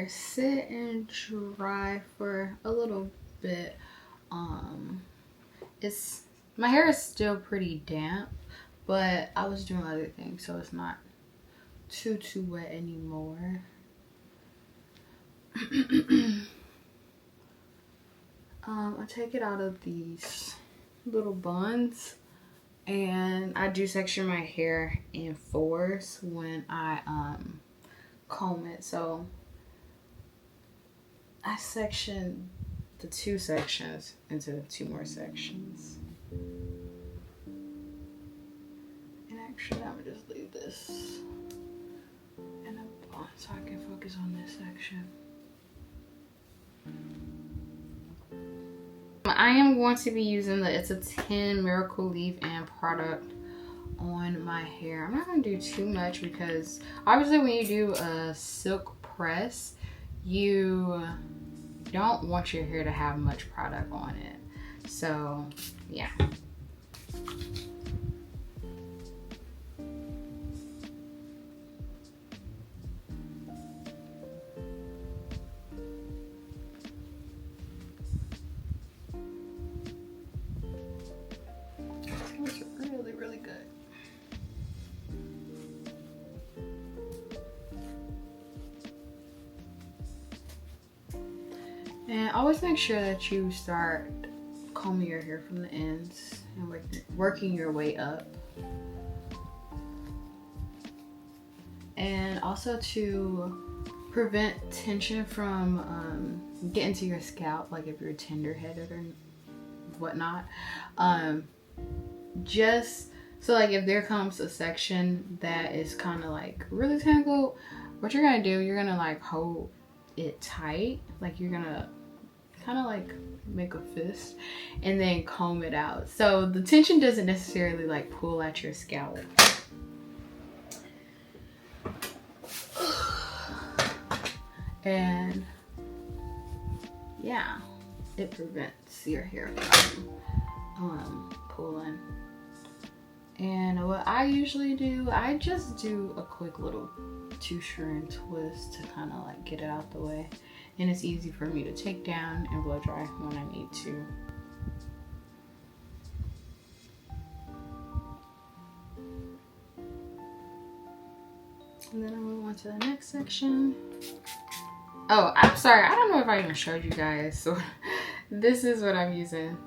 sit and dry for a little bit. It's my hair is still pretty damp, but I was doing other things, so it's not too wet anymore. I take it out of these little buns, and I do section my hair in fours when I comb it. So I section the 2 sections into 2 more sections. And actually, I'm gonna just leave this in a bun so I can focus on this section. I am going to be using It's a 10 Miracle Leave-In product on my hair. I'm not going to do too much because obviously when you do a silk press, you don't want your hair to have much product on it. So, yeah. Really good. And always make sure that you start combing your hair from the ends and working your way up. And also to prevent tension from getting to your scalp, like if you're tender-headed or whatnot. Just so like if there comes a section that is kind of like really tangled, what you're gonna do, you're gonna like hold it tight, like you're gonna kind of like make a fist and then comb it out, so the tension doesn't necessarily like pull at your scalp. And yeah, it prevents your hair from pulling. And what I usually do, I just do a quick little 2-strand twist to kind of like get it out the way. And it's easy for me to take down and blow dry when I need to. And then I'll move on to the next section. Oh, I'm sorry. I don't know if I even showed you guys. So this is what I'm using.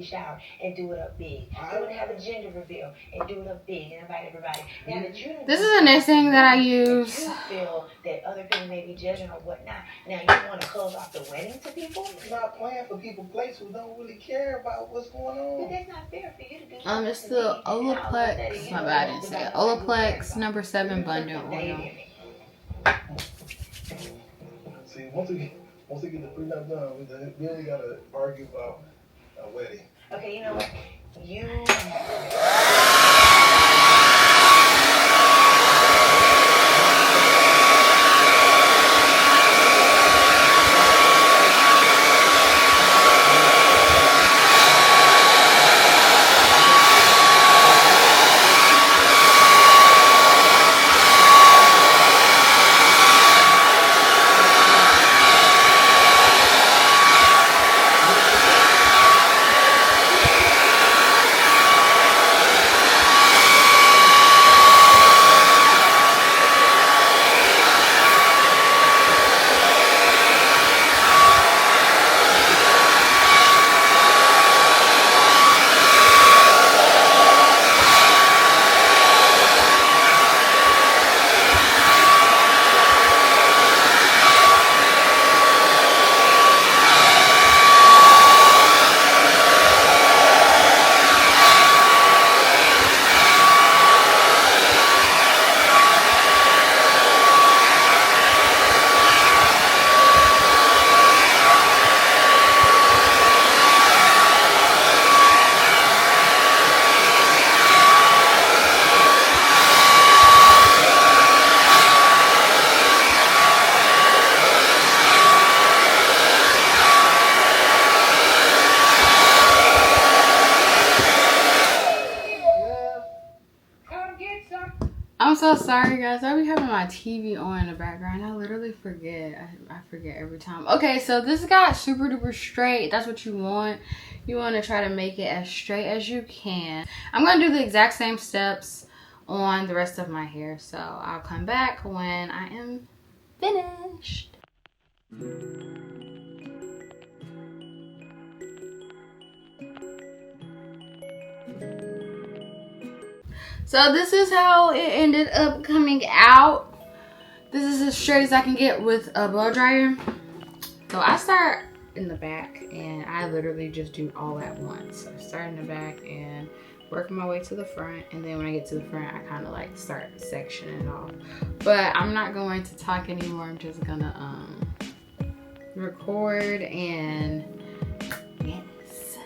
shower and do it up big. You want to have a gender reveal and do it up big and invite everybody. Now that you this is the next thing that I use. You feel that other people may be judging or whatnot. Now you want to close off the wedding to people? It's not playing for people place who don't really care about what's going on. But that's not fair for you to do. It's the Olaplex. My bad, I didn't say it. Olaplex No. 7 bundle oil. See, once we get the prenup done, we only gotta argue about a wedding. Okay, you know what? I'm so sorry, guys. I be having my TV on in the background. I literally forget. I forget every time. Okay, so this got super duper straight. That's what you want. You want to try to make it as straight as you can. I'm going to do the exact same steps on the rest of my hair. So I'll come back when I am finished. So this is how it ended up coming out. This is as straight as I can get with a blow dryer. So I start in the back and I literally just do all at once. So I start in the back and working my way to the front, and then when I get to the front I kind of like start sectioning it off. But I'm not going to talk anymore. I'm just gonna record and yes.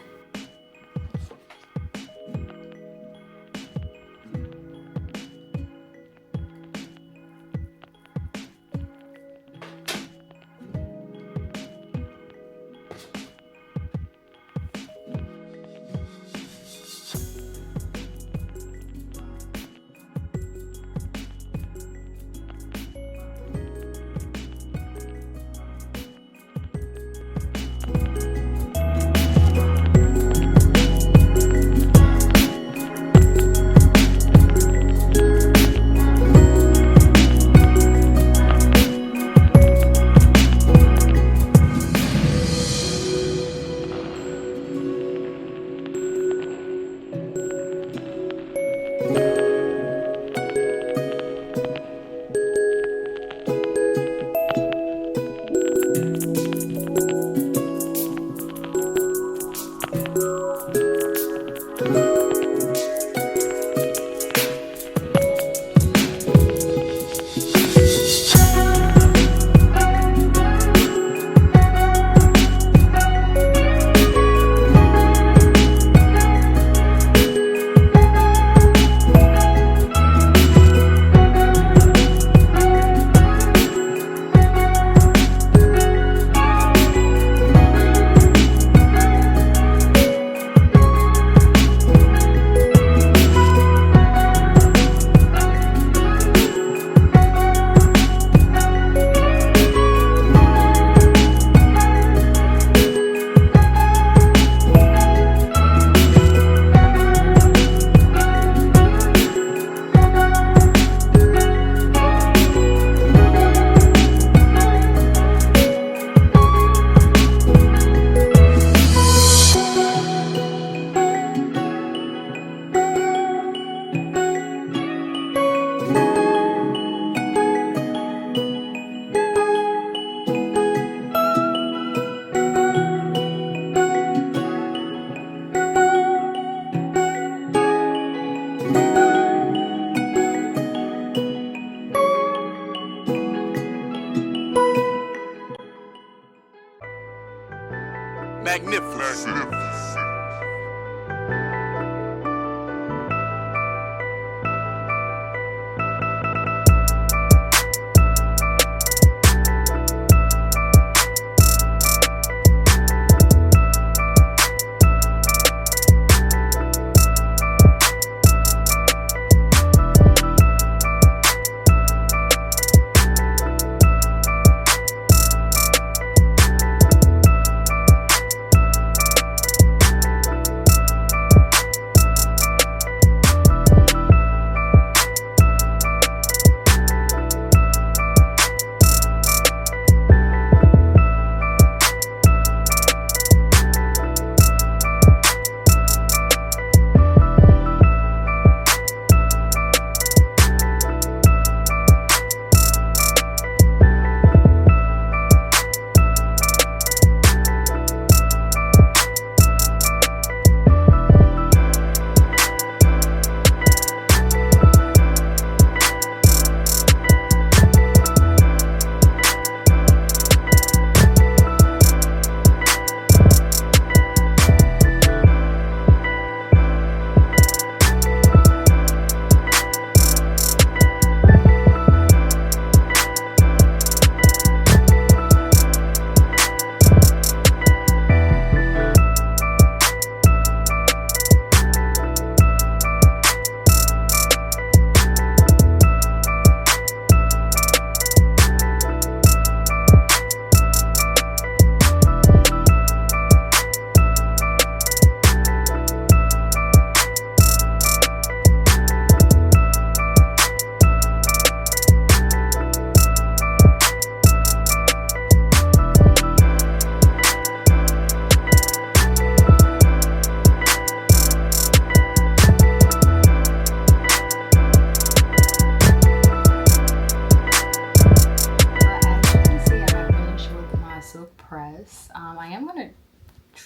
Magnificent.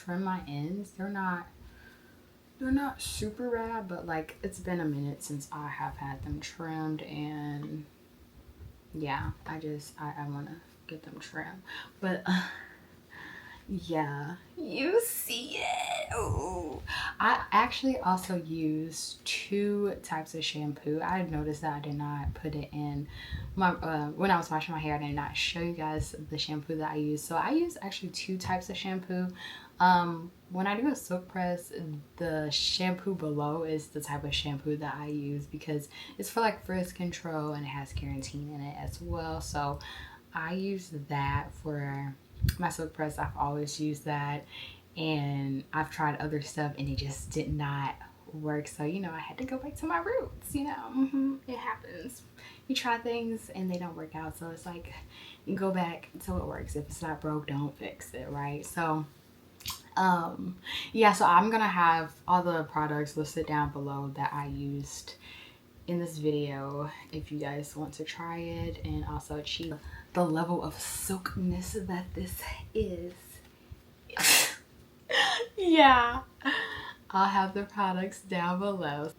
trim my ends. They're not super bad, but like it's been a minute since I have had them trimmed, and yeah, I want to get them trimmed. But yeah, you see it. Oh, I actually also use 2 types of shampoo. I noticed that I did not put it in my when I was washing my hair. I did not show you guys the shampoo that I use. So I use actually 2 types of shampoo. When I do a silk press, the shampoo below is the type of shampoo that I use because it's for like frizz control and it has keratin in it as well. So I use that for my silk press. I've always used that, and I've tried other stuff and it just did not work. So you know, I had to go back to my roots. You know, it happens. You try things and they don't work out, so it's like you go back until it works. If it's not broke, don't fix it, right? So yeah, so I'm gonna have all the products listed down below that I used in this video if you guys want to try it and also achieve the level of silkiness that this is. Yeah, I'll have the products down below.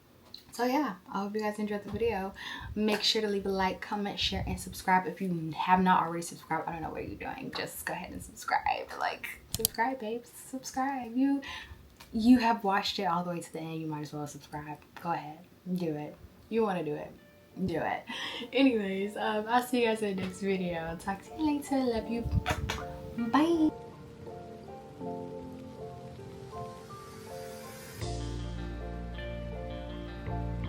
So yeah, I hope you guys enjoyed the video. Make sure to leave a like, comment, share, and subscribe. If you have not already subscribed, I don't know what you're doing. Just go ahead and subscribe. Like, subscribe, babes. Subscribe. You have watched it all the way to the end. You might as well subscribe. Go ahead. Do it. You want to do it. Do it. Anyways, I'll see you guys in the next video. Talk to you later. Love you.